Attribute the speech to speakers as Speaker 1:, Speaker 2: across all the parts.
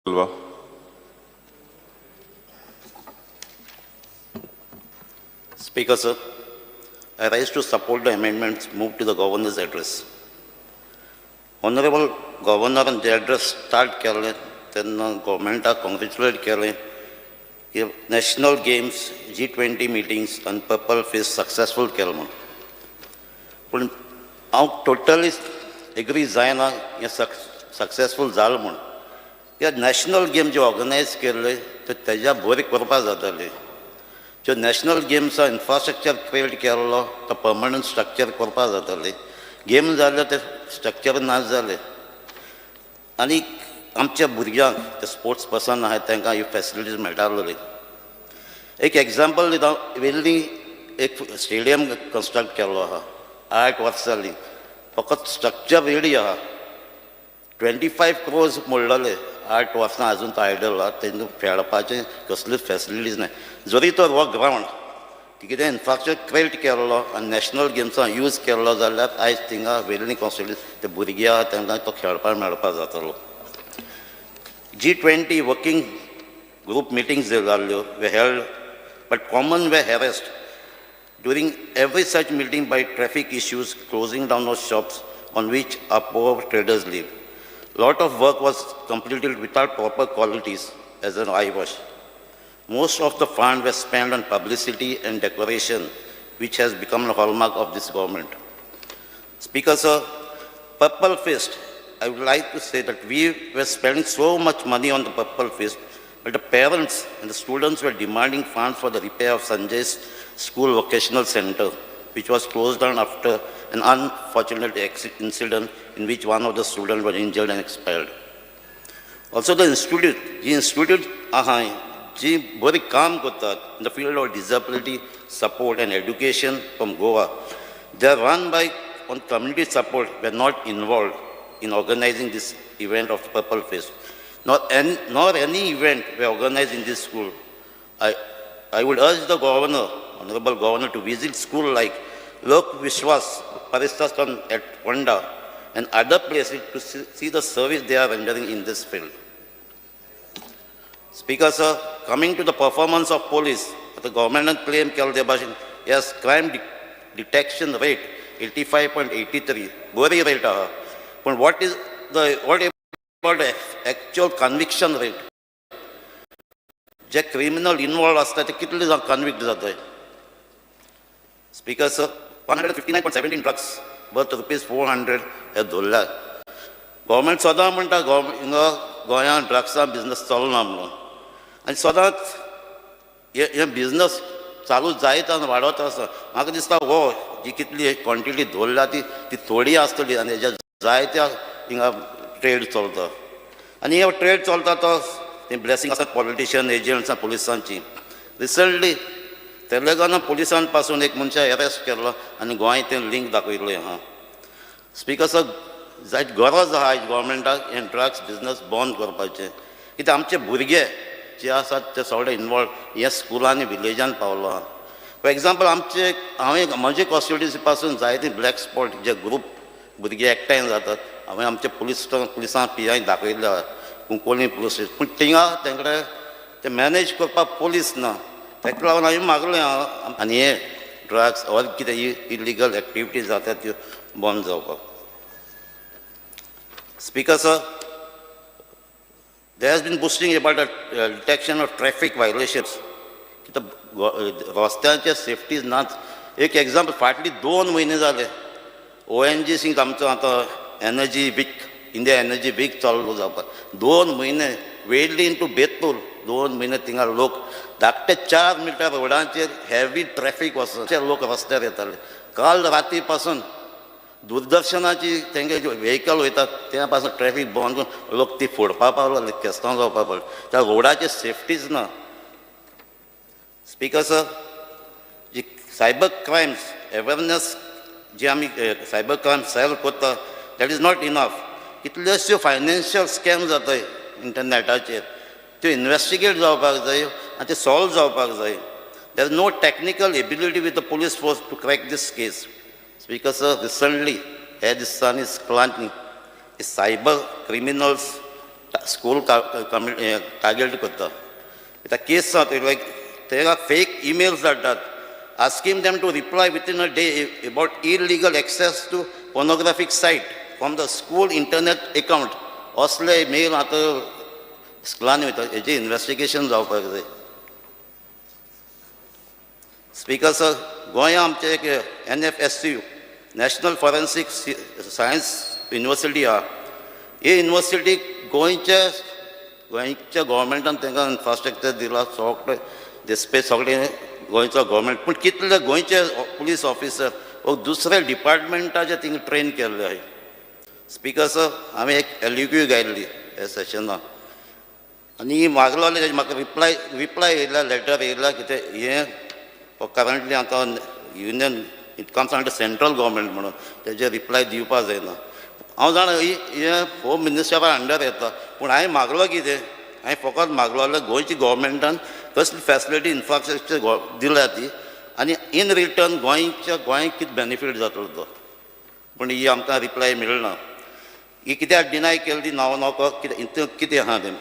Speaker 1: Silva.
Speaker 2: Speaker, sir, I rise to support the amendments moved to the Governor's address. Honorable Governor and the address start केले त्यांना गव्हर्मेंटाक congratulate केले की national games G20 meetings आनी purple fest successful केले म्हूण पूण हांव totally agree जायना हें सक्सेसफूल जालें म्हूण ह्या नॅशनल गेम जे ऑर्गनायज केल्ले तेज्या बरें करपा जाताले ज्यो नॅशनल गेम्सा इन्फ्रास्ट्रक्चर क्रिएट केल्लो तो पर्मनंट स्ट्रक्चर करपा जाताले गेम जाले ते स्ट्रक्चर ना जाले आनी आमच्या भुरग्यांक ते स्पोर्ट्स पर्सन आहात तांकां ह्यो फॅसिलिटीज मेळटाले एक एग्जाम्पल दिता वेल्ली एक स्टेडियम कंस्ट्रक्ट केल्लो आहा 8 वर्सां जालीं फकत स्ट्रक्चर रेडी आहा 25 crores मोडलेले 8 वर्सां आजून तो आयडल आहा तेन्ना खेळपाचें कसलीच फॅसिलिटीज ना जरी तर हो ग्रावंड कितें इन्फ्रास्ट्रक्चर क्रिएट केल्लो आनी नॅशनल गेम्सां यूज केल्लो जाल्यार आयज थिंगा वेल्ली कॉन्स्टिट्युएंसी ते भुरगे आहा तांकां तो खेळपाक मेळपा जातालो G20 working group meetings were held, but common were harassed during every such meeting by traffic issues, closing down of shops on which our poor traders live. Lot of work was completed without proper qualities as an eyewash. Most of the funds were spent on publicity and decoration, which has become a hallmark of this government. Speaker, sir, Purple Fest, I would like to say that we were spending so much money on the Purple Fest, but the parents and the students were demanding funds for the repair of Sanjay's School Vocational Center, which was closed down after an unfortunate incident in which one of the students was injured and expired. Also, the institute जी बरी काम करतात in the field of disability support and education from Goa. They are run by on community support. We are not involved in organizing this event of Purple Fest. Nor any event we organize in this school. I would urge the governor, honorable governor, to visit school like Lok Vishwas Paristhastan at Wanda and other places to see the service they are rendering in this field. Speaker, sir, coming to the performance of police, the government claim yes, crime detection rate 85.83, very rate. But what about the actual conviction rate? J criminal involved असतात ते कितले convict जातात? Speaker, sir, 159.17 drugs worth rupees 400 हे धरला. Government सदां म्हणटा गोंयांत ड्रग्सा business चलना म्हणून आनी सदांच हे बिझनेस चालू जायत आनी वाडत आसा म्हाका दिसता हो जी कितली क्वॉन्टिटी धरला ती थोडी आसतली आनी हेज्या जायत्या हिंगा ट्रेड चलता आनी हे ट्रेड चलता तो ब्लेसिंग आसा पॉलिटिशियन एजंट्स पुलिसांची रिसंटली तेलंगाना पुलिसान पासून एक मनशा अरेस्ट केल्लो आनी गोंय तें लिंक दाखयलें आहा स्पीकर सर जायत गरज आहा आयज गोवोरमेंटाक हें ड्रग्स बिझनेस बंद करपाचें कित्याक आमचे भुरगे जे आसात ते सगळे इनवॉल्व हे स्कुलांनी विलेजान पावलो आहा फॉर एग्जाम्पल हांवें म्हजे कॉन्स्टिट्युएन्सी पासून जायते ब्लॅक स्पॉट जे ग्रूप भुरगे एकठांय जातात हांवें आमचे पुलिसांक PI दाखयले आहा कुंकोळी पुलीस स्टेशन पूण थिंगा तेंकडे ते मॅनेज करपाक पुलीस ना ताका लागून हांवें मागलें आहा आनी हे ड्रग्स ऑर कितें इलिगल एक्टिविटीज जातात त्यो बंद जावपाक Speaker, sir, there has been boosting about the detection of traffic violations. रस्त्यांचे सेफ्टीज नात एक एग्जाम्पल फाटली 2 म्हयने जाले ONGC आमचो आतां energy week India energy week चालू जावपाक 2 म्हयने वेडली इन टू बेतूल 2 म्हयने थिंगा लोक धाकटे 4 मिटर रोडांचेर हेवी ट्रॅफिक वचून लोक रस्त्यार येताले काल राती पासून दूरदर्शनाची तेंगे जे व्हेकल वयतात त्या पासून ट्रॅफिक बंद करून लोक ती फोडपा पावले केस्तांव जावपा पावले त्या रोडाचेर सेफ्टीज ना स्पीकर सर जी सायबर क्रायम्स अवेरनेस जी आमी सायबर क्रायम सेल करता दॅट इज नॉट इनफ कितल्योश्यो फायनान्शियल स्कॅम जाताय इंटरनॅटाचेर त्यो इन्वेस्टिगेट जावपाक जाय आनी ते सॉल्व जावपाक जाय there is no technical ability with the police force to crack this case Speaker, sir, recently, this son is planting cyber criminals school target करता. It's a case of like there are fake emails that asking them to reply within a day about illegal access to pornographic site from the school internet account. Osle mail आता स्कूलांनी वयता हेजे investigation जावपाक जाय. Speaker sir, गोंया आमचे एक NFSU national forensic science university आहा. ही university गोंयच्या गव्हर्मेंटान तांकां इन्फ्रास्ट्रक्चर दिला, सगळे दिसपे सगळे गोंयचो गव्हर्मेंट. पूण कितले गोंयचे पुलीस ऑफिसर वो दुसऱ्या डिपार्टमेंटाचे थिंग ट्रेन केल्ले आहाय. स्पीकर सर, हांवें एक LUQ घायल्ली हे सेशनाक आनी मागलो म्हाका रिप्लाय येयला, लेटर येयला कितें हें करंटली आतां union it comes under central government म्हणून तेजे रिप्लाय दिवपा जायना. हांव जाणा हें होम मिनिस्टरा अंडर येता, पूण हांवें मागलो कितें, हांवें फकत मागलो जाल्यार गोंयची गव्हर्मेंटान कसली फॅसिलिटी इन्फ्रास्ट्रक्चर दिल्या ती आनी इन रिटर्न गोंयांक कितें बेनिफीट जातलो तो. पूण ही आमकां रिप्लाय मेळना. ही कित्याक डिनाय केली ती नांव नॉको कितें आहा तें.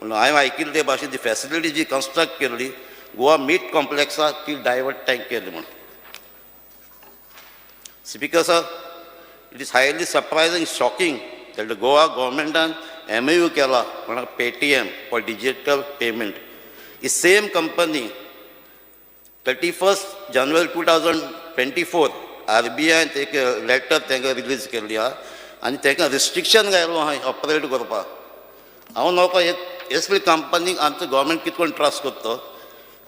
Speaker 2: पूण हांवें आयकिल्लें ते भाशेन ती फॅसिलिटी जी कन्स्ट्रक्ट केल्ली गोवा मीट कॉम्प्लेक्सा ती डायवर्ट टँक केली म्हणून. Speaker sir, it is highly surprising shocking that the Goa गव्हर्मेंटान MOU केला म्हणून Paytm फॉर डिजिटल पेमेंट. ही सेम कंपनी 31 जानेवारी 2024 RBI एक लेटर तांकां रिलीज केल्ली आहा आनी तांकां रिस्ट्रिक्शन घायलो आहा ऑपरेट करपाक. हांव नोको असली कंपनीक आमचो गव्हर्मेंट कितकोन ट्रस्ट करता.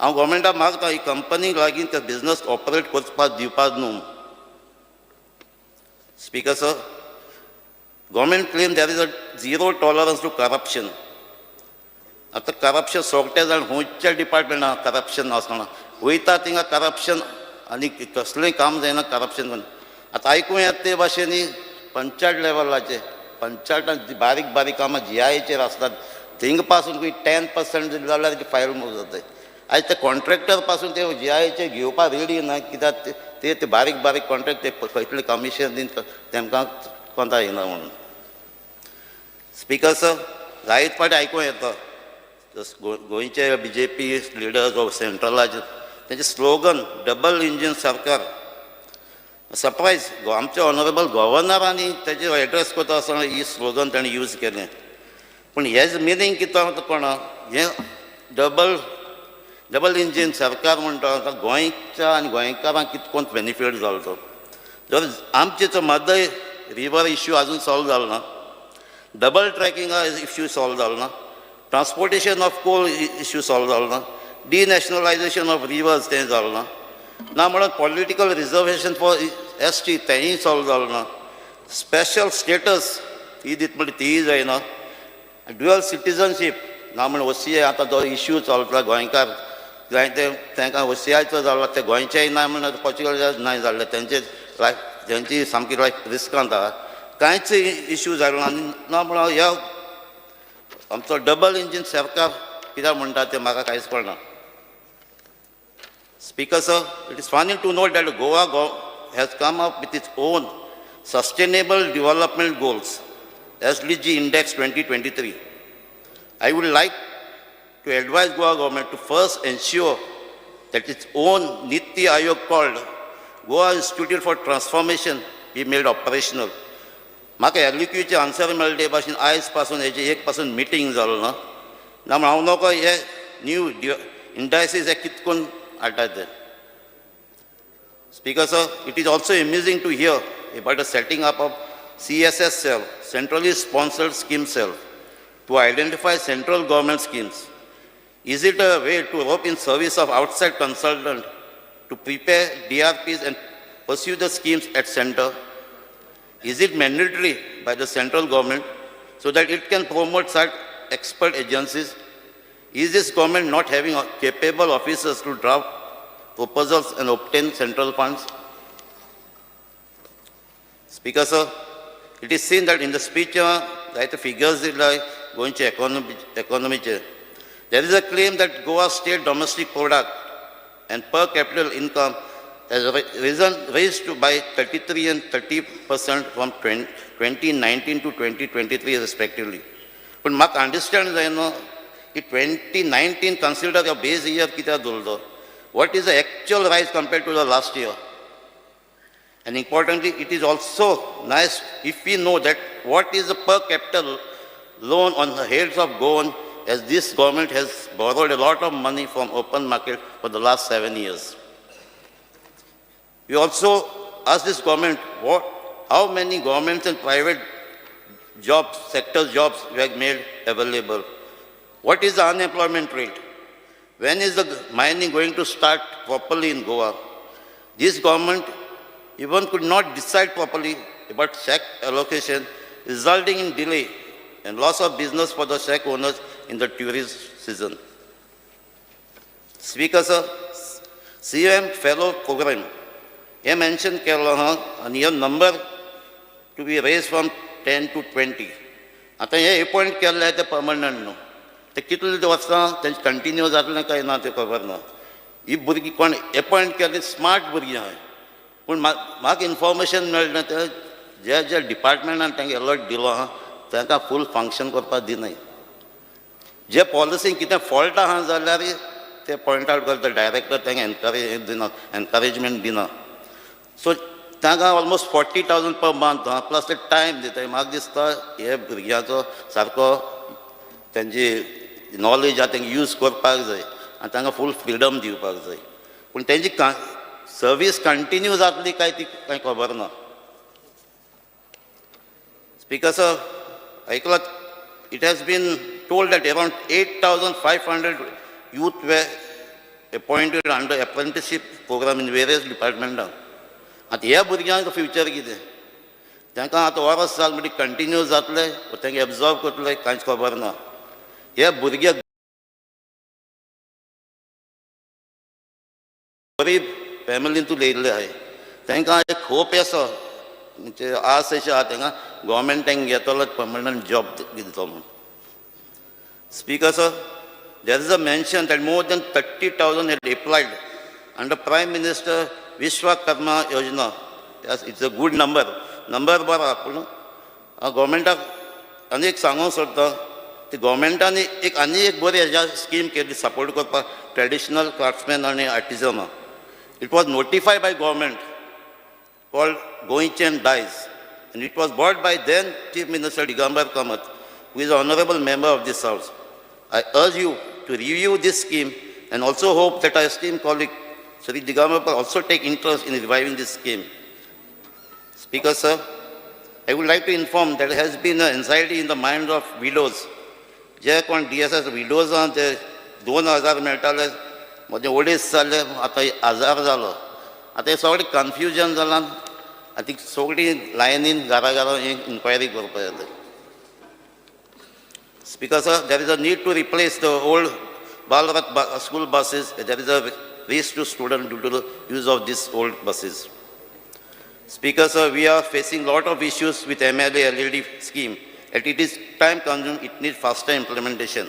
Speaker 2: हांव गव्हर्मेंटाक मागता ही कंपनीक लागीं ते बिजनस ऑपरेट करपाक दिवपाक न्हू. Speaker sir, government claim there is a zero tolerance to corruption. आतां करप्शन सोगटे जाण खंयच्या डिपार्टमेंटान करप्शन आसना, वयता थिंगा करप्शन आनी कसलेंय काम जायना करप्शन करून. आतां आयकूं येता ते भाशेनी पंचायत लेवलाचे पंचायतान बारीक बारीक कामां GIAचेर आसतात थिंग पासून 10% दिले जाल्यार ती फायल मूव जाता. आयज ते कॉन्ट्रॅक्टर पासून ते GIAचे घेवपाक रेडी ना, कित्याक ते बारीक बारीक कॉन्ट्रॅक्ट ते खंयतले कमिशन दिन तेमकां कोंता येना म्हणून. स्पीकर सर, जायत फावटी आयकूं येता गोंयचे BJP लिडर्स ऑफ सेंट्रलाचे तेंचे स्लोगन डबल इंजीन सरकार. सरप्रायज आमचे ऑनरेबल गव्हर्नरांनी तेजे एड्रेस करता आसतना ही स्लोगन ताणें यूज केलें. पूण हेज मिनींग कितें कोणा हें डबल इंजीन सरकार म्हणटा गोंयच्या आनी गोंयकारांक कितकोन बेनिफीट जालो तो. जर आमचे मदय रिवर इश्यू आजून सॉल्व जालो ना, डबल ट्रॅकिंगा इश्यू सॉल्व जालो ना, transportation of coal issue solve जालो ना, डिनॅशनलायजेशन ऑफ रिवर्स तें जालो ना, ना म्हणून पॉलिटिकल रिजर्वेशन फॉर ST तेंय सॉल्व जालो ना, स्पेशल स्टेटस ही दीत म्हणजे तीय जायना, ड्युअल सिटीजनशीप ना म्हणून OCI आतां जो इश्यू चलता गोंयकार जाय ते तांकां OCIचो जालो ते गोंयचेय ना म्हणून पोर्चुगल नाय जाल्ले तेंची सामकी लायफ रिस्कांत आहा. कांयच इश्यू जालो ना आनी ना म्हणून ह्या आमचो डबल इंजीन सरकार कित्याक म्हणटा तें म्हाका कांयच कळना. Speaker sir, it is funny to note that Goa has come up with its own Sustainable Development Goals, SDG Index 2023. I would like to advise Goa government to first ensure that its own Niti Ayog called Goa Institute for Transformation be made operational. म्हाका LUQचे answer मेळ्ळे भाशेन आयज पासून हेजे 1 पासून meeting जालो ना, ना हांव नोको हे न्यू इंडायसीस हे कितकोन हाडटात ते. Speaker sir, it is also amusing to hear about the setting up of CSS cell, centrally sponsored scheme cell, to identify central government schemes. Is it a way to rope in service of outside consultant to prepare DRPs and pursue the schemes at center? Is it mandatory by the central government so that it can promote such expert agencies? Is this government not having capable officers to draft proposals and obtain central funds? Speaker sir, it is seen that in the speech, the figures like going to economy, there is a claim that Goa's state domestic product and per capita income has raised by 33% and 30% from 2019 to 2023 respectively. पण म्हाका understand जायना की 2019 consider a base year कित्याक दवरलो. What is the actual rise compared to the last year? And importantly, it is also nice if we know that what is the per capita loan on the heads of Goan, as this government has borrowed a lot of money from open market for the last 7 years. We also ask this government how many governments and private jobs, sector jobs were made available. What is the unemployment rate? When is the mining going to start properly in Goa? This government even could not decide properly about shack allocation, resulting in delay and loss of business for the shack owners in the tourist season. Speaker sir, CM fellow program, he mentioned Kerala and your number to be raised from 10 to 20. आता हे appoint केल्ले ते permanent न्हू. ते कितले वर्सां तेंचे continue जातलें काय ना ते खबर ना. ही भुरगीं कोण अपॉइंट केल्ली स्मार्ट भुरगीं आहाय. पूण म्हाका इन्फॉर्मेशन मेळना ते जे डिपार्टमेंटान तांकां अलर्ट दिलो आहा तांकां फूल फंक्शन करपाक दिनाय. जे पॉलिसीन कितें फॉल्ट आहा जाल्यार ते पॉयंट आवट करता डायरेक्टर तांकां एनकरेजमेंट दिना. सो तांकां ऑलमोस्ट 40,000 पर मंथ प्लस ते टायम दिताय. म्हाका दिसता हे भुरग्यांचो सारको तेंची नॉलेज आहा तांकां यूज करपाक जाय आनी तांकां फूल फ्रिडम दिवपाक जाय. पूण तेंची सर्वीस कंटिन्यू जातली काय ती कांय खबर ना. स्पीकर सर, ऐकलात, it has been told that around 8,500 youth were appointed under apprenticeship program in various departments. आता ह्या भुरग्यांक फ्युचर कितें? तांकां आतां वर्स जाल म्हणटी कंटिन्यू जातले तांकां एब्जॉर्व करतले कांयच खबर ना. ह्या भुरग्याक गरीब फॅमिलींतून येयल्ले आहाय. तांकां एक होप आसा, म्हणजे आस अशी आहा तांकां गव्हर्मेंट तांकां घेतलो परमनंट जॉब दितलो म्हणून. Speaker sir, there is a mention that more than 30,000 had applied under Prime Minister Vishwakarma Yojana. Yes, it's a good number. Number बरो आहा. पूण गव्हर्मेंटाक आनी एक सांगूंक सोदता, ती गव्हर्मेंटानी आनी एक बरी हेज्या स्कीम केली सपोर्ट करपाक ट्रेडिशनल क्राफ्ट्समॅन आनी आर्टिझनां. It was notified by government called Goichen Dice, and it was brought by then Chief Minister Digambar Kamath, who is an honorable member of this House. I urge you to review this scheme and also hope that our esteemed colleague Shri Digambar will also take interest in reviving this scheme. Speaker sir, I would like to inform that there has been an anxiety in the minds of widows. जे कोण DSS widows आहा ते 2,000 मेळटाले, म्हजे ओडीस जाले, आतां 1,000 जालो. आतां हे सगळें कन्फ्युजन जालां. आतां सगळीं लायनीन घरा इन्क्वायरी करपाक येता. Speaker sir, there is a need to replace the old Balrat school buses. There is a risk to students due to the use of these old buses. Speaker sir, we are facing a lot of issues with MLA LED scheme. And it is time consuming, it needs faster implementation.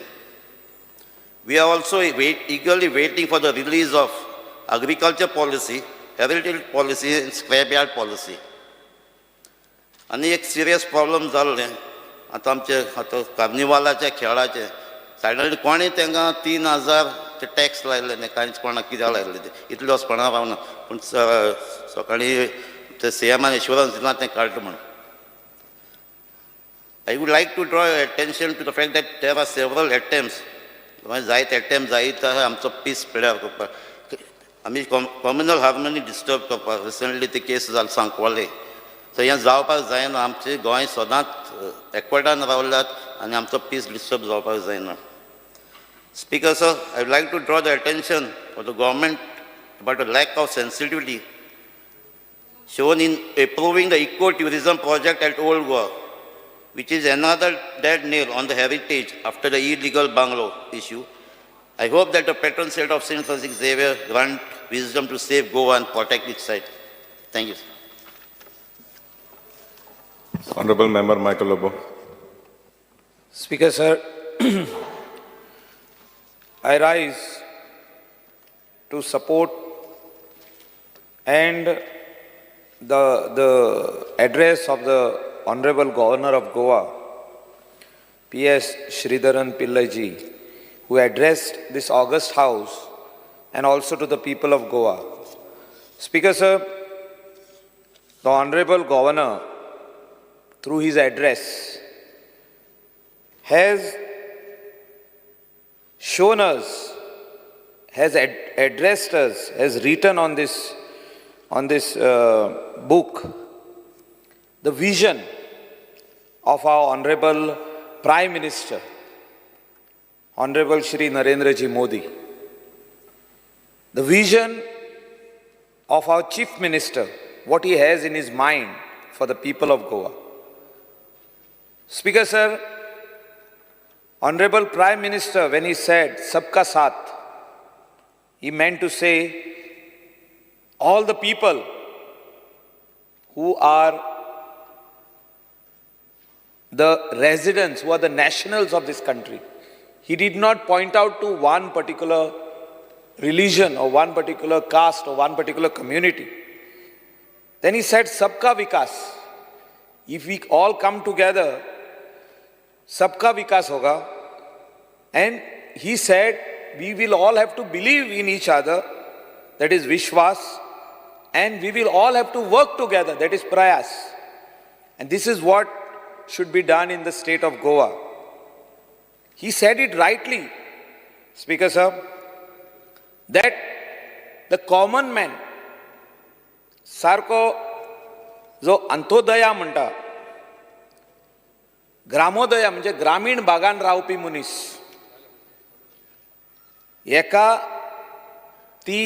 Speaker 2: We are also eagerly waiting for the release of agriculture policy, heritage policy and scrapyard policy. आनी एक serious problem जाल्लें आतां आमचे आतां कार्निवालाच्या खेळाचे सायडीन कोणें तांकां 3,000 ते टॅक्स लायले न्ही, कांयच कोणाक कित्याक लायले ते इतले वर्स कोणाक रावना. पूण सकाळीं ते CMान एश्युरन्स दिना तें काडटा म्हणून. I would like to draw your attention to the fact that there are several attempts, जायत अटेम्प्ट जायत आहा आमचो पीस पिड्यार करपाक, आमी कम्युनल हार्मनी डिस्टर्ब करपाक. रिसंटली ती केस जाली सांकवाळे. सो हें जावपाक जायना. आमचे गोंय सदांच एकवटान रावल्यात आनी आमचो पीस डिस्टर्ब जावपाक जायना. Speaker sir, I would like to draw the attention of the government about the lack of sensitivity shown in approving the eco-tourism project at Old Goa, which is another dead nail on the heritage after the illegal bungalow issue. I hope that the patron saint of St. Francis Xavier grant wisdom to save Goa and protect its site. Thank you.
Speaker 1: Honorable Member Michael Lobo.
Speaker 3: Speaker sir, I rise to support and the address of the Honorable Governor of Goa P.S. Sridharan Pillaiji, who addressed this august house, and also to the people of Goa. Speaker sir, the Honorable Governor, through his address, has shown us, has addressed us, has written on this book, the vision of our Honorable Prime Minister, Honorable Shri Narendra Ji Modi, the vision of our Chief Minister, what he has in his mind for the people of Goa. Speaker sir, Honorable Prime Minister, when he said Sabka Saath, he meant to say all the people who are the residents, who are the nationals of this country. He did not point out to one particular religion or one particular caste or one particular community. Then he said Sabka Vikas. If we all come together, Sabka Vikas hoga. And he said we will all have to believe in each other, that is Vishwas, and we will all have to work together, that is Prayas. And this is what should be done in the state of Goa. He said it rightly, Speaker sir, that the common man, सारको जो अंत्योदया म्हणटा, ग्रामोदया म्हणजे ग्रामीण भागान रावपी मनीस, एका ती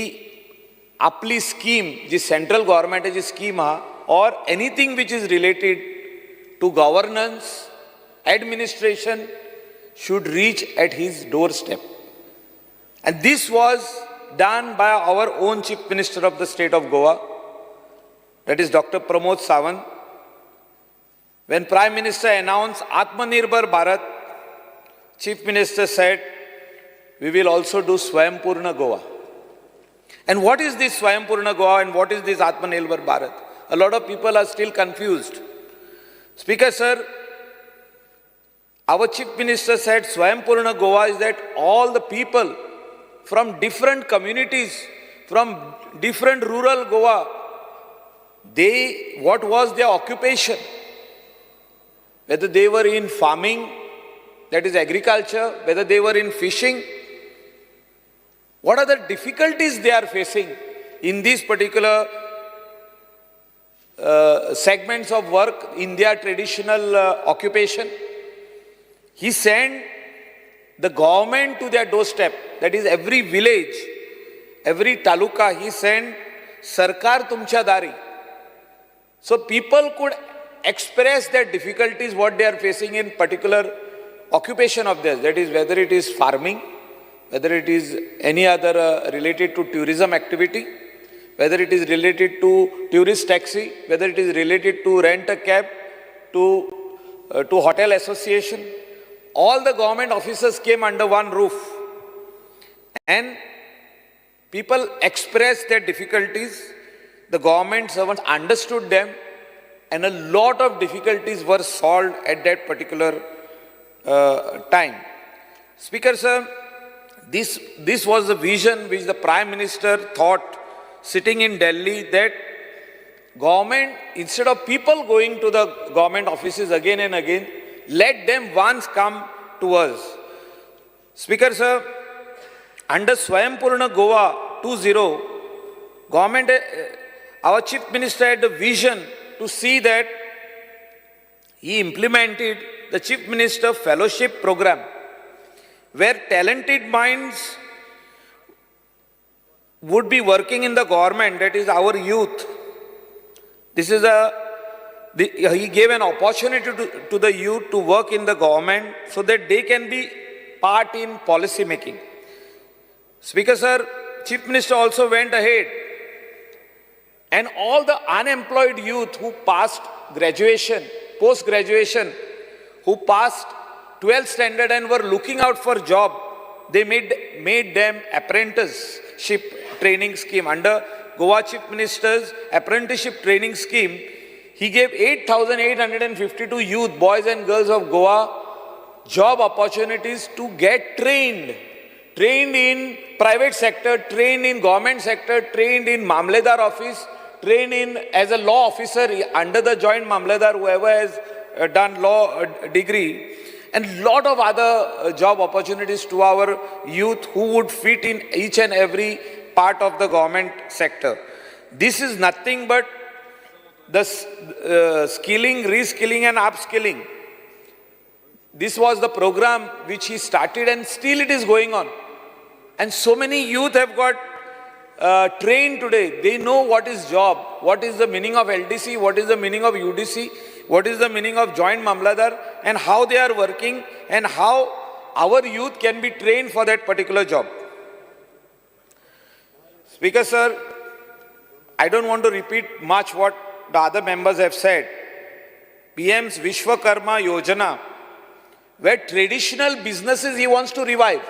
Speaker 3: आपली स्कीम जी सेंट्रल गव्हर्मेंटाची स्कीम हा, or anything which is related to governance, administration, should reach at his doorstep. And this was done by our own Chief Minister of the state of Goa, that is Dr. Pramod Sawant. When Prime Minister announced Atmanirbhar Bharat, Chief Minister said, we will also do Swayambhurna Goa. And what is this Swayambhurna Goa and what is this Atmanirbhar Bharat? A lot of people are still confused. Speaker sir, our Chief Minister said Swayambhurna Goa is that all the people from different communities, from different rural Goa, what was their occupation? Whether they were in farming, that is agriculture, whether they were in fishing, what are the difficulties they are facing in these particular segments of work in their traditional occupation? He sent the government to their doorstep, that is every village, every taluka, he sent Sarkar Tumcha Dari. So people could express their difficulties, what they are facing in particular occupation of theirs, that is whether it is farming, whether it is any other related to tourism activity, whether it is related to tourist taxi, whether it is related to rent a cab, to hotel association. All the government officers came under one roof and people expressed their difficulties. The government servants understood them and a lot of difficulties were solved at that particular time. Speaker sir, this was the vision which the Prime Minister thought sitting in Delhi, that government, instead of people going to the government offices again and again, let them once come to us. Speaker sir, under Swayambhurna Goa 2.0, government, our Chief Minister had the vision to see that he implemented the Chief Minister Fellowship Program, where talented minds would be working in the government, that is our youth. This is he gave an opportunity to the youth to work in the government so that they can be part in policy making. Speaker sir, Chief Minister also went ahead and all the unemployed youth who passed graduation, post-graduation, who passed 12th standard and were looking out for job, they made them apprenticeship training scheme. Under Goa Chief Minister's apprenticeship training scheme, he gave 8,852 youth, boys and girls of Goa, job opportunities to get trained in private sector, trained in government sector, trained in Mamledar office, trained in as a law officer under the joint Mamledar, whoever has done law degree, and lot of other job opportunities to our youth who would fit in each and every part of the government sector. This is nothing but the skilling, reskilling and upskilling. This was the program which he started and still it is going on. And so many youth have got trained today. They know what is job, what is the meaning of LDC, what is the meaning of UDC, what is the meaning of joint Mamladar, and how they are working and how our youth can be trained for that particular job. Speaker sir, I don't want to repeat much what the other members have said. PM's Vishwakarma Yojana, where traditional businesses he wants to revive.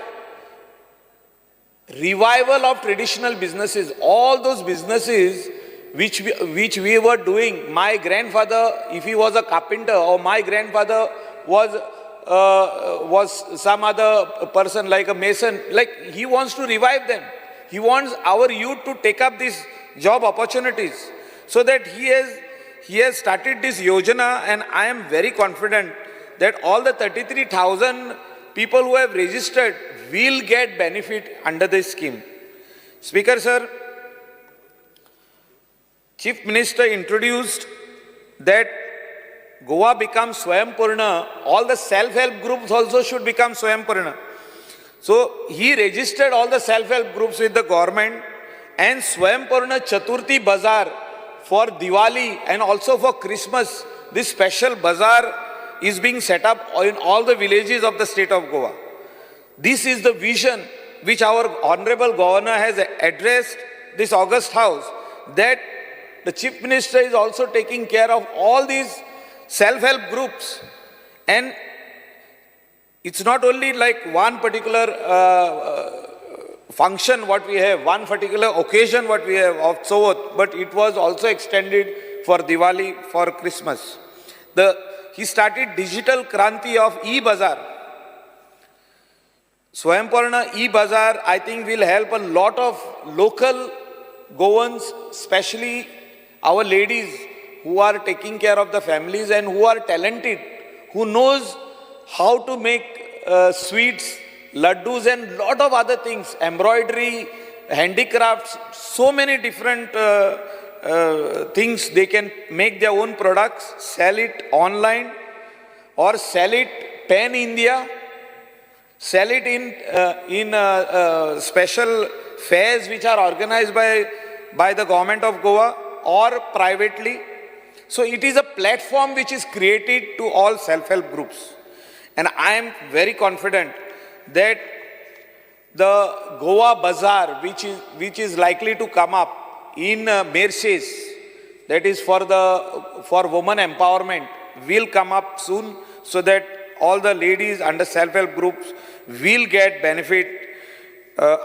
Speaker 3: Revival of traditional businesses, all those businesses which we were doing. My grandfather, if he was a carpenter, or my grandfather was some other person like a mason, like he wants to revive them. He wants our youth to take up these job opportunities. So that he has started this Yojana, and I am very confident that all the 33,000 people who have registered will get benefit under this scheme. Speaker sir, Chief Minister introduced that Goa becomes Swayam-Purna, all the self-help groups also should become Swayam-Purna. So he registered all the self-help groups with the government, and Swayam-Purna Chaturthi Bazaar for Diwali and also for Christmas, this special bazaar is being set up in all the villages of the state of Goa. This is the vision which our Honorable Governor has addressed this August House, that the Chief Minister is also taking care of all these self-help groups. And it's not only like one particular function what we have, one particular occasion what we have of Chauth, but it was also extended for Diwali, for Christmas. He started digital Kranti of e-Bazaar. Swayam-Purna e-Bazaar, I think, will help a lot of local Goans, especially our ladies who are taking care of the families and who are talented, who knows how to make sweets, laddus and lot of other things, embroidery, handicrafts, so many different things. They can make their own products, sell it online or sell it pan-India, sell it in special fairs which are organized by the government of Goa or privately. So it is a platform which is created to all self-help groups. And I am very confident that the Goa Bazaar, which is likely to come up in Merces, that is for women empowerment, will come up soon, so that all the ladies under self-help groups will get benefit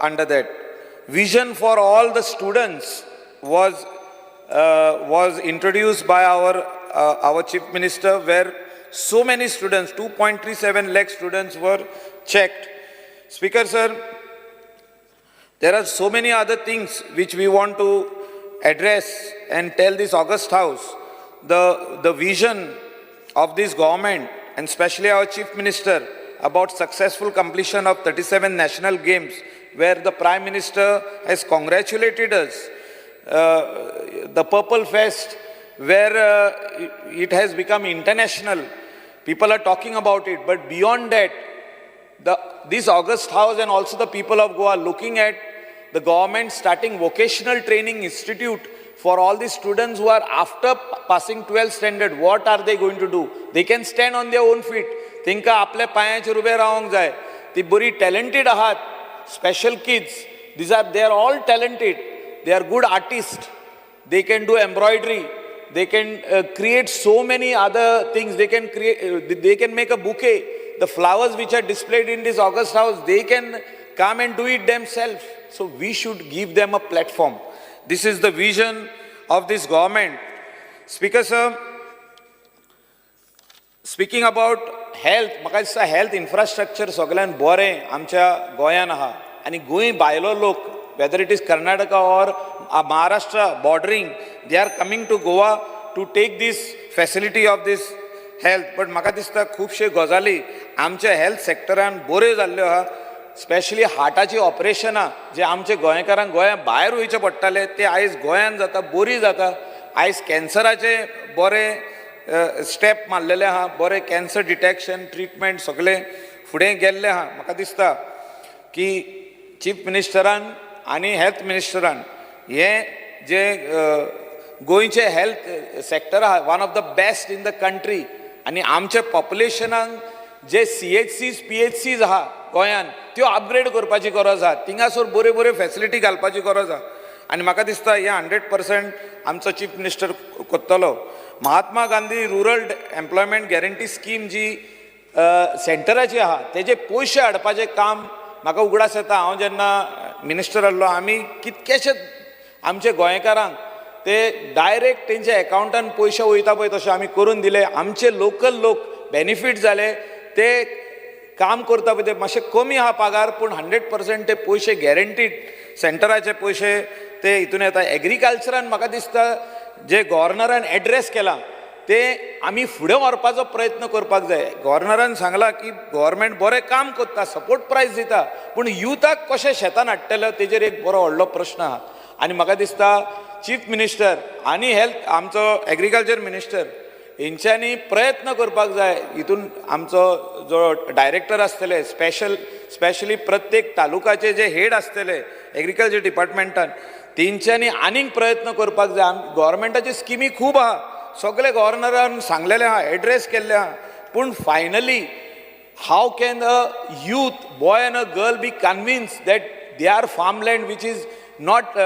Speaker 3: under that. Vision for all the students was introduced by our Chief Minister, where so many students, 2.37 lakh students were checked. Speaker sir, there are so many other things which we want to address and tell this August House. The vision of this government, and especially our Chief Minister, about successful completion of 37 national games, where the Prime Minister has congratulated us. The Purple Fest, where it has become international. People are talking about it, but beyond that, this August House and also the people of Goa looking at the government starting vocational training institute for all the students who are after passing 12th standard. What are they going to do? They can stand on their own feet. Think आपल्या पायाचेर ube रावंक जाय. ती बरी talented आहात, special kids. They are all talented. They are good artists. They can do embroidery. They can create so many other things. They can make a bouquet. The flowers which are displayed in this August House, they can come and do it themselves. So we should give them a platform. This is the vision of this government. Speaker sir, speaking about health म्हाका दिसता health infrastructure सगळ्यान बरें आमच्या गोंयान आहा आनी गोंय भायलो लोक वेदर इट इज कर्नाटका और Maharashtra bordering they are coming to Goa to take this facility of this health. But म्हाका दिसता खुबशे गजाली आमच्या हेल्थ सेक्टरान बऱ्यो जाल्ल्यो आहा. स्पेशली हार्टाची ऑपरेशनां जे आमचे गोंयकारांक गोंया भायर वयचे पडटाले ते आयज गोंयान जाता, बरी जाता. आयज कॅन्सराचे बरे स्टेप मारलेले आहा, बरें कॅन्सर डिटेक्शन ट्रिटमेंट सगळें फुडें गेल्लें आहा. म्हाका दिसता की चीफ मिनिस्टरान आनी हेल्थ मिनिस्टरान हे जे गोंयचे हेल्थ सेक्टर आहा one of the best in the country आनी आमच्या पॉप्युलेशनाक जे CHCs PHCs आहा गोंयान त्यो अपग्रेड करपाची गरज आहा. थिंगासोर बऱ्यो बऱ्यो फॅसिलिटी घालपाची गरज आहा. आनी म्हाका दिसता हे 100% आमचो चीफ मिनिस्टर करतलो. Mahatma Gandhi rural employment guarantee scheme जी सेंटराची आहा तेजे पयशे हाडपाचें काम म्हाका उगडास येता. हांव जेन्ना मिनिस्टर आसलो आमी कितकेशेच आमचे गोंयकारांक ते डायरेक्ट तेंच्या एकाउंटान पयशे वयता पळय तशें आमी करून दिले. आमचे लोकल लोक बेनिफीट जाले. ते काम करता पळय ते मातशे कमी आहा पगार पूण 100% ते पयशे गॅरंटीड सेंटराचे पयशे ते हितून येता. एग्रीकल्चरान म्हाका दिसता जे गव्हर्नरान एड्रेस केला ते आमी फुडें व्हरपाचो प्रयत्न करपाक जाय. गव्हर्नरान सांगला की गव्हर्मेंट बरें काम करता, सपोर्ट प्रायज दिता, पूण युथाक कशें शेतान हाडटलो तेजेर एक बरो व्हडलो प्रश्न आहा. आनी म्हाका दिसता चीफ मिनिस्टर आनी हेल्थ आमचो एग्रीकल्चर मिनिस्टर हेंच्यांनी प्रयत्न करपाक जाय. हितून आमचो जो डायरेक्टर आसतले स्पेशली प्रत्येक तालुकाचे जे हेड आसतले एग्रीकल्चर डिपार्टमेंटान तेंच्यांनी आनीक प्रयत्न करपाक जाय. गव्हर्मेंटाची स्किमी खूब आहा, सगळे गव्हर्नरान सांगलेले आहा, एड्रेस केल्ले आहा, पूण finally how can a youth boy and a girl be convince that they are farmland which is not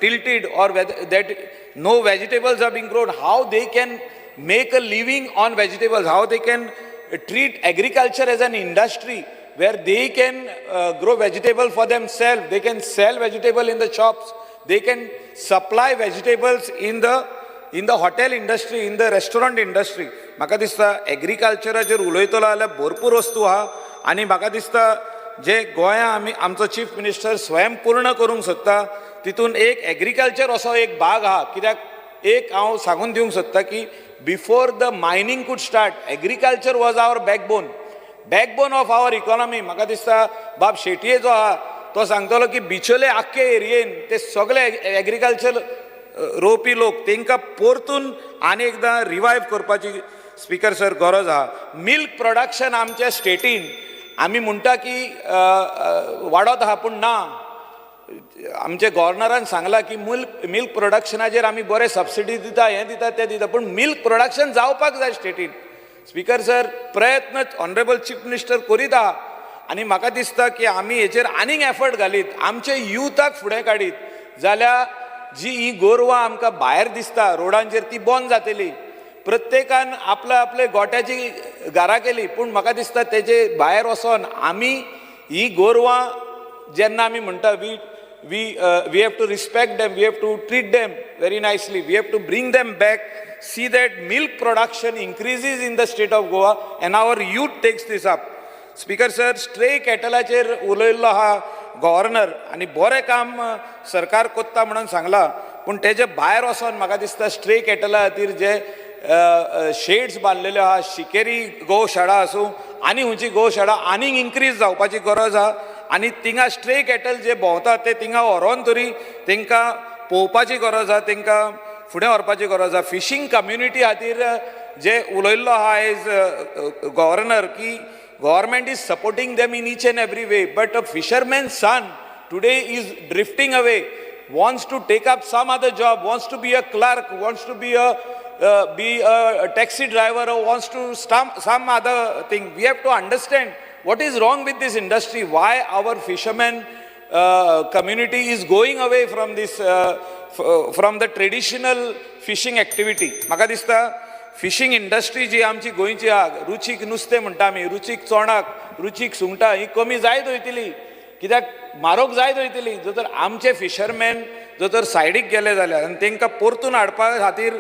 Speaker 3: tilted or that no vegetables are being grown, how they can make a living on vegetables, how they can treat agriculture as an industry where they can grow vegetable for themselves, they can sell vegetable in the shops, they can supply vegetables in the hotel industry, in the restaurant industry. म्हाका दिसता एग्रीकल्चराचेर उलयतलो जाल्यार भरपूर वस्तू आहा. आनी म्हाका दिसता जे गोंया आमी आमचो चीफ मिनिस्टर स्वयं पूर्ण करूंक सोदता तितून एक एग्रीकल्चर असो एक भाग आहा. कित्याक एक हांव सांगून दिवंक सोदता की before the mining could start agriculture was our backbone of our economy. म्हाका दिसता बाब शेटये जो आहा तो सांगतलो की बिचोले आख्खे एरियेन ते सगळे एग्रीकल्चर रोवपी लोक तांकां परतून आनी एकदां रिवायव करपाची स्पीकर सर गरज आहा. मिल्क प्रोडक्शन आमच्या स्टेटीन आमी म्हणटा की वाडत आहा पूण ना. आमचे गव्हर्नरान सांगला की मिल्क प्रोडक्शनाचेर आमी बरे सबसिडी दिता, हें दिता तें दिता, पूण मिल्क प्रोडक्शन जावपाक जाय स्टेटीन. स्पीकर सर प्रयत्न ऑनरेबल चीफ मिनिस्टर करीत आहा आनी म्हाका दिसता की आमी हेचेर आनीक एफर्ट घालीत, आमचे युथाक फुडें काडीत जाल्यार जी ही गोरवां आमकां भायर दिसता रोडांचेर ती बंद जातली. प्रत्येकान आपले गोट्याची घरां केली पूण म्हाका दिसता तेजे भायर वचोन आमी ही गोरवां जेन्ना आमी म्हणटा we have to respect them, we have to treat them very nicely, we have to bring them back, see that milk production increases in the state of Goa and our youth takes this up. Speaker sir stray कॅटलाचेर उलयल्लो आहा governor आनी बरें काम सरकार कोत्ता म्हणून सांगला, पूण तेजे भायर वचोन म्हाका दिसता स्ट्रे कॅटला खातीर जे शेड्स बांदलेले आहा, शिकेरी गोशाळा आसूं आनी खंयची गोशाळा आनीक इन्क्रीज जावपाची गरज आहा. आनी थिंगा स्ट्रे कॅटल जे भोंवता ते थिंगा व्हरोन तरी तांकां पळोवपाची गरज आहा, तांकां फुडें व्हरपाची गरज आहा. फिशींग कम्युनिटी खातीर जे उलयल्लो आहा आयज गव्हर्नर की government is supporting them in each and every way, but a fisherman son today is drifting away, wants to take up some other job, wants to be a clerk, wants to be a taxi driver, or wants to some other thing. We have to understand what is wrong with this industry, why our fishermen community is going away from this from the traditional fishing activity. म्हाका दिसता fishing industry जी आमची गोंयची आहा, रुचीक नुस्तें म्हणटा आमी, रुचीक चोणाक, रुचीक सुंगटां ही कमी जायत वयतली, कित्याक म्हारग जायत वयतली. जर तर आमचे फिशरमॅन जर तर सायडीक गेले जाल्यार आनी तांकां परतून हाडपा खातीर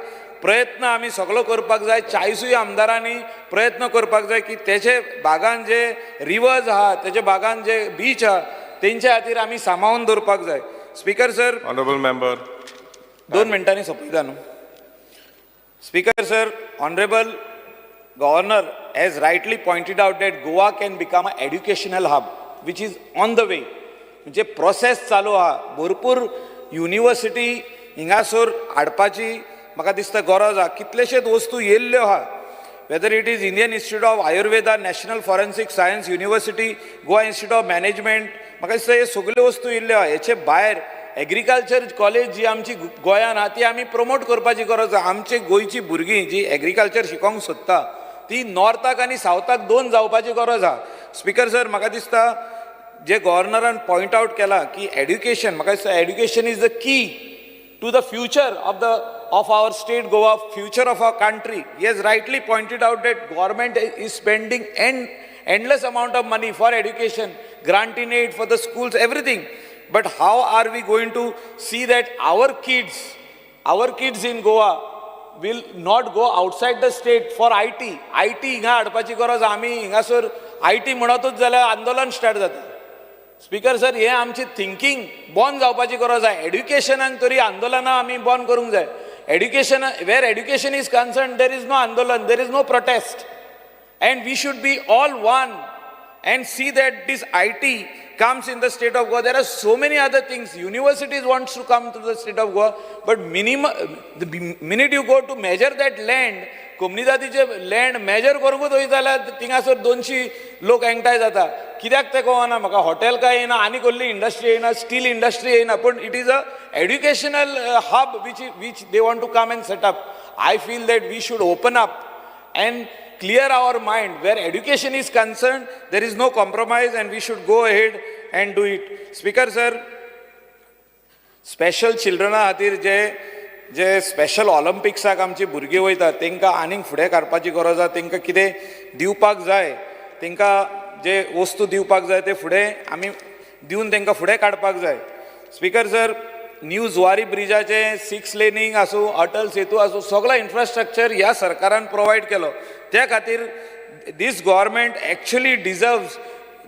Speaker 3: प्रयत्न आमी सगळो करपाक जाय. 40 आमदारांनी प्रयत्न करपाक जाय की तेचे भागान जे रिवर्स आहा, तेचे भागान जे बीच आहा, तेंच्या खातीर आमी सांबाळून दवरपाक जाय. Speaker sir,
Speaker 1: Honorable member.
Speaker 3: 2 मिनटांनी सोंपयता न्हू. Speaker sir, Honorable Governor has rightly pointed out that Goa can become an educational hub, which is on the way. म्हणजे प्रोसेस चालू आहा. भरपूर युनिवर्सिटी हिंगासर हाडपाची म्हाका दिसता गरज आहा. कितलेशेच वस्तू येयल्ल्यो आहा. Whether it is Indian Institute of Ayurveda, National Forensic Science University, Goa Institute of Management, म्हाका दिसता हे सगळ्यो वस्तू येयल्ल्यो आहा. हेचे भायर एग्रीकल्चर कॉलेज जी आमची गोंयांत आहा ती आमी प्रमोट करपाची गरज आहा. आमची गोंयची भुरगीं जी एग्रीकल्चर शिकोंक सोदता ती नॉर्थाक आनी सावथाक 2 जावपाची गरज आहा. स्पीकर सर, म्हाका दिसता जे गव्हर्नरान पॉयंट आउट केला की एड्युकेशन, म्हाका दिसता education is the key to the future of our state Goa, future of our country. He has rightly pointed out that government is spending endless amount of money for education, granting aid for the schools, everything. But how are we going to see that our kids in Goa will not go outside the state for IT? IT हिंगा हाडपाची गरज. आमी हिंगासर IT म्हणतूच जाल्यार आंदोलन start जाता. Speaker sir, हे आमची thinking बंद जावपाची गरज आहे. एड्युकेशनाक तरी आंदोलनां आमी बंद करूंक जाय. Education, where education is concerned, there is no andolan, there is no protest. And we should be all one and see that this IT comes in the state of Goa. There are so many other things. Universities wants to come to the state of Goa, but the minute you go to measure that land, कम्युनिटीचे land measure करूंकूच वयत जाल्यार थिंगासर 200 लोक एंगटाय जाता. कित्याक ते कळना म्हाका. हॉटेल काय येना, आनी कसली इंडस्ट्री येना, स्टील इंडस्ट्री येना, पूण it is a educational hub which they want to come and set up. I feel that we should open up and clear our mind. Where education is concerned, there is no compromise and we should go ahead and do it. Speaker sir, special children खातीर जे special ऑलिम्पिक्साक आमची भुरगीं वयता तांकां आनीक फुडें काडपाची गरज आसा. तांकां कितें दिवपाक जाय, तांकां जे वस्तू दिवपाक जाय ते फुडें आमी दिवन तांकां फुडें काडपाक जाय. Speaker sir, new Zuari ब्रिजाचे 6 Lanning आसूं, अटल सेतू आसूं, सगळो इन्फ्रास्ट्रक्चर ह्या सरकारान प्रोवायड केलो. त्या खातीर दीस government actually deserves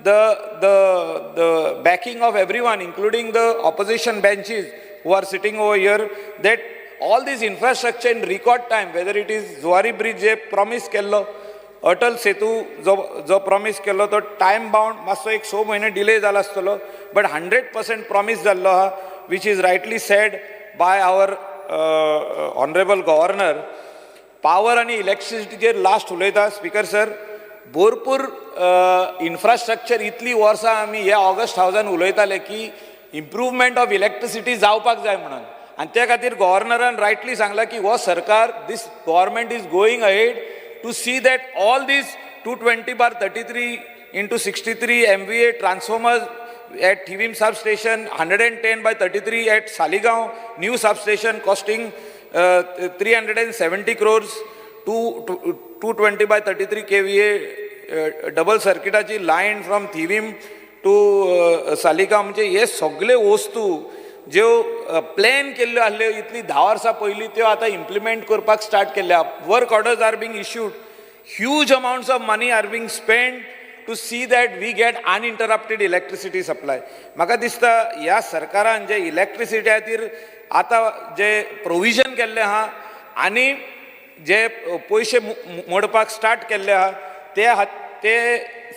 Speaker 3: the backing of everyone, including the opposition benches who are sitting over here, that all this infrastructure in record time, whether it is Zuari Bridge je promise kello, Atal Setu jo promise kello, to time bound masso ek 6 mahine delay jala astolo, but 100% promise jallo ha, which is rightly said by our honorable governor. Power and electricity je last ulayta. Speaker sir, भरपूर infrastructure इतली वर्सां आमी ह्या August हावजान उलयताले की improvement of electricity जावपाक जाय म्हणून. आनी त्या खातीर गव्हर्नरान रायटली सांगला की हो सरकार, this government is going ahead to see that all these 220/33 into 63 MVA transformers at Thivim substation, 110/33 at Saligaon, new substation costing 370 crores, 220/33 kVA double circuitaची line from Thivim to Saligao. म्हणजे हे सगळे वस्तू ज्यो प्लॅन केल्ल्यो आसल्यो इतली 10 वर्सां पयलीं त्यो आतां इम्प्लिमेंट करपाक स्टार्ट केल्या. Work orders are being issued, huge amounts of money are being spend to see that we get uninterrupted electricity supply. म्हाका दिसता ह्या सरकारान जे इलेक्ट्रिसिटी खातीर आतां जे प्रोविजन केल्लें आहा आनी जे पयशे मोडपाक स्टार्ट केल्ले आहा ते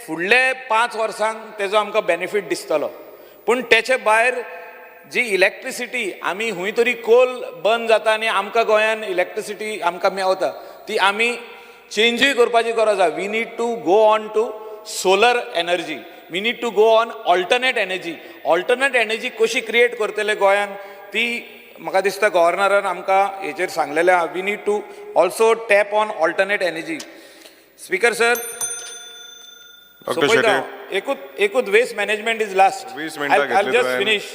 Speaker 3: फुडले 5 वर्सांक तेजो आमकां बेनिफीट दिसतलो. पूण तेचे भायर जी इलेक्ट्रिसिटी आमी खंय तरी कोल बंद जाता आनी आमकां गोंयान इलेक्ट्रिसिटी आमकां मेवता, ती आमी चेंजूय करपाची गरज आहा. We need to go on to solar energy, we need to go on alternate energy. Alternate energy कशी क्रिएट करतले गोंयान ती म्हाका दिसता गव्हर्नरान आमकां हेचेर सांगलेलें आहा. We need to also tap on alternate energy. Speaker sir, एकूच waste management is last. I'll just finish.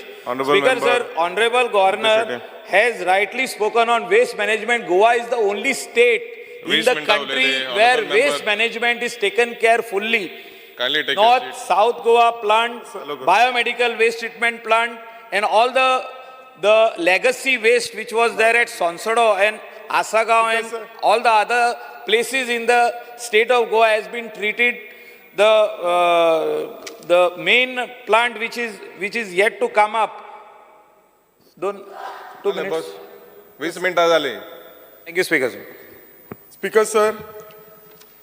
Speaker 3: Speaker sir, honorable governor has rightly spoken on waste management. Goa is the only state in the country where waste management is taken care fully. North, South Goa plant, biomedical waste treatment plant, and all the legacy waste which was there at Sonsodo and Asagaon and all the other places in the state of Goa has been treated. The main plant which is yet to come up. 2 minutes.
Speaker 1: 20 मिनटां जाली.
Speaker 3: Thank you, Speaker.
Speaker 4: Speaker sir,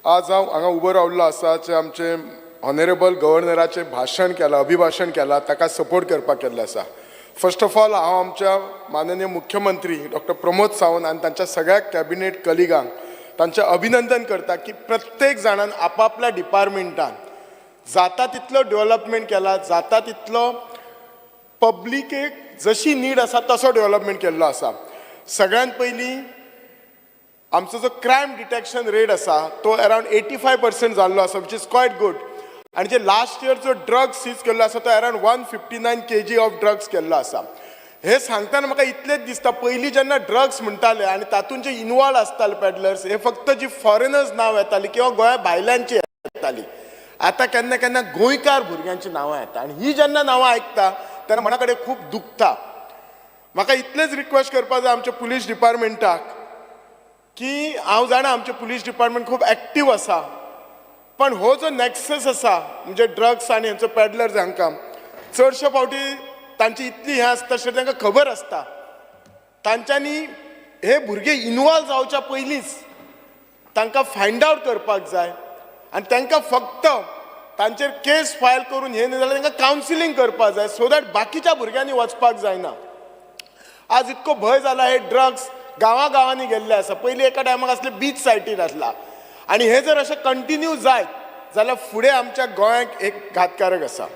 Speaker 4: आज हांगा उबो रावल्लो आसा जे आमचे honourable गव्हर्नराचे भाशण केलां, अभिभाशण केलां, ताका सपोर्ट करपाक केल्लें आसा. फर्स्ट ऑफ ऑल हांव आमच्या माननीय मुख्यमंत्री डॉक्टर प्रमोद सावंत आनी तांच्या सगळ्या कॅबिनेट कलिगांक तांचें अभिनंदन करता की प्रत्येक जाणान आपापल्या डिपार्टमेंटान जाता तितलो डेव्हलपमेंट केला, जाता तितलो पब्लिकेक जशी नीड आसा तसो डेव्हलपमेंट केल्लो आसा. सगळ्यात पयलीं आमचो जो क्रायम डिटेक्शन रेट आसा तो अरावंड 85% जाल्लो आसा, विच इज क्वायट गुड. आनी जे लास्ट इयर जो ड्रग्स सीज केल्लो आसा तो अरावंड 159 kg ऑफ ड्रग्स केल्लो आसा. हे सांगतना म्हाका इतलेंच दिसता, पयलीं जेन्ना ड्रग्स म्हणटाले आनी तातूंत जे इनवॉल्व आसताले पेडलर्स, हे फक्त जी फॉरेनर्स नांव येताली किंवा गोंया भायल्यांची येताली. आतां केन्ना केन्ना गोंयकार भुरग्यांची नांवां येता आनी ही जेन्ना नांवां आयकता तेन्ना मना कडेन खूब दुखता. म्हाका इतलेंच रिक्वेस्ट करपाक जाय आमच्या पुलीस डिपार्टमेंटाक की हांव जाणा आमचें पुलीस डिपार्टमेंट खूब एक्टीव आसा, पण हो जो नॅक्सस आसा म्हणजे ड्रग्स आनी हेंचो पेडलर्स हांकां चडशे फावटी तांची इतली हें आसता तशें तांकां खबर आसता. तांच्यांनी हे भुरगे इनवॉल्व जावच्या पयलींच तांकां फायंड आवट करपाक जाय आनी तांकां फक्त तांचेर केस फायल करून हें न्ही जाल्यार तांकां कावन्सिलींग करपाक जाय, सो दॅट बाकीच्या भुरग्यांनी वचपाक जायना. आज इतको भंय जाला, हे ड्रग्स गांवांनी गेल्ले आसा. पयलीं एका टायमाक असले बीच सायटीर आसला आनी हे जर अशें कंटिन्यू जायत जाल्यार फुडें आमच्या गोंयाक एक घातकारक आसा.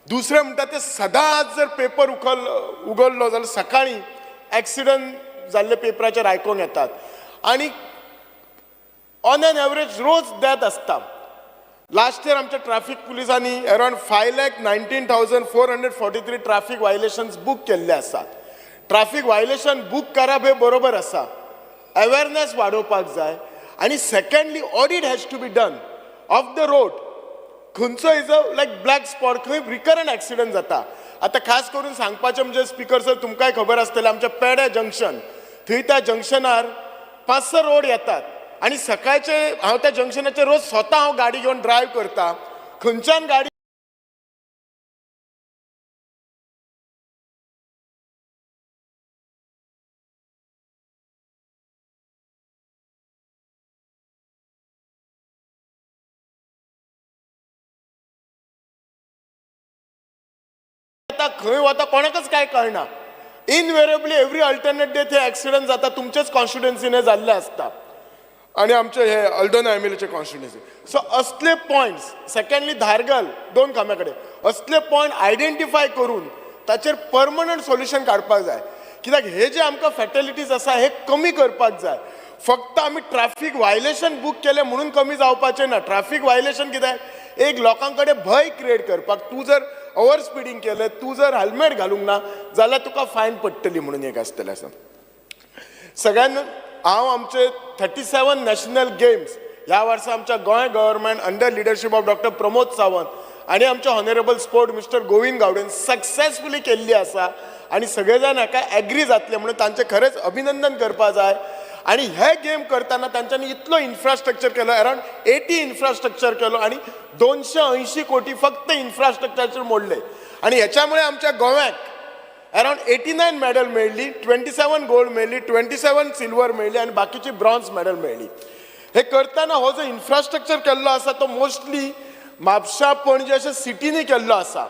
Speaker 4: दुसरें म्हणटा तें सदां आज जर पेपर उगडलो जाल्यार सकाळीं एक्सिडंट जाल्ले पेपराचेर आयकूंक येतात आनी ऑन एन एवरेज रोज डेथ आसता. लास्ट इयर आमच्या ट्रॅफिक पुलिसांनी अरावंड 5,19,443 ट्रॅफिक वायलेशन्स बूक केल्ले आसात. ट्रॅफिक वायलेशन बूक करप हे बरोबर आसा, अवेरनेस वाडोवपाक जाय. आनी secondly audit has to be done of the road. खंयचो is a like black spot, खंय रिकरंट एक्सिडंट जाता. आतां खास करून सांगपाचें म्हणजे स्पीकर सर तुमकांय खबर आसतलें, आमच्या पेडे जंक्शन थंय त्या जंक्शनार 5-6 रोड येतात आनी सकाळचे हांव त्या जंक्शनाचेर रोज स्वता हांव गाडी घेवन ड्रायव्ह करता. खंयच्यान गाडी खंय वता कोणाकच काय कळना. इनवेरेबली एवरी अल्टरनेट डे ते एक्सिडंट जाता. तुमचेच कॉन्स्टिट्युएन्सीने जाल्ले आसता आनी आमचे हे अल्दोना एमएलएचे कॉन्स्टिट्युएन्सी. सो असले पॉयंट्स, सेकंडली धारगल 2 खांब्या कडेन, असले पॉयंट आयडेंटिफाय करून ताचेर परमनंट सोल्युशन काडपाक जाय. कित्याक हे जे आमकां फॅटलिटीज आसा हे कमी करपाक जाय. फक्त आमी ट्रॅफिक वायलेशन बूक केले म्हणून कमी जावपाचें ना. ट्रॅफिक वायलेशन कित्याक एक लोकां कडेन भंय क्रिएट करपाक. तूं जर ओवर स्पिडींग केलें, तूं जर हेल्मेट घालूंक ना जाल्यार तुका फायन पडटली म्हणून एक आसतलें आसा. सगळ्यांनी हांव आमचे 37 नॅशनल गेम्स ह्या वर्सा आमच्या गोंय government under leadership of doctor Pramod Sawant आनी आमचे ऑनरेबल स्पोर्ट मिस्टर गोविंद गावडेन सक्सेसफुली केल्ली आसा आनी सगळे जाण हाका एग्री जातले म्हणून तांचें खरेंच अभिनंदन करपा जाय. आनी हे गेम करतना तांच्यांनी इतलो इन्फ्रास्ट्रक्चर केलो, अरावंड 80 इन्फ्रास्ट्रक्चर केलो आनी 280 कोटी फक्त इन्फ्रास्ट्रक्चराचेर मोडले. आनी हेच्यामुळे आमच्या गोव्याक अरावंड 89 मेडल मेळ्ळी, 27 गोल्ड मेळ्ळी, 27 सिल्वर मेळ्ळी आनी बाकीची ब्रॉन्झ मेडल मेळ्ळी. हे करतना हो जो इन्फ्रास्ट्रक्चर केल्लो आसा तो मोस्टली म्हापशा पणजे अशा सिटींनी केल्लो आसा.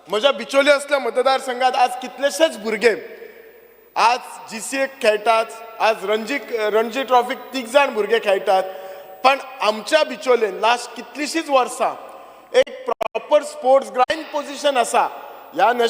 Speaker 4: म्हज्या बिचोली असल्या मतदारसंघात आज कितलेशेच भुरगे आज GCA खेळटात, आज रणजी ट्रॉफीक 3 जाण भुरगे खेळटात. पण आमच्या बिचोलेन लास्ट कितलीशीच वर्सां एक प्रॉपर स्पोर्ट्स ग्राउंड पोझिशन आसा ह्या नॅशनल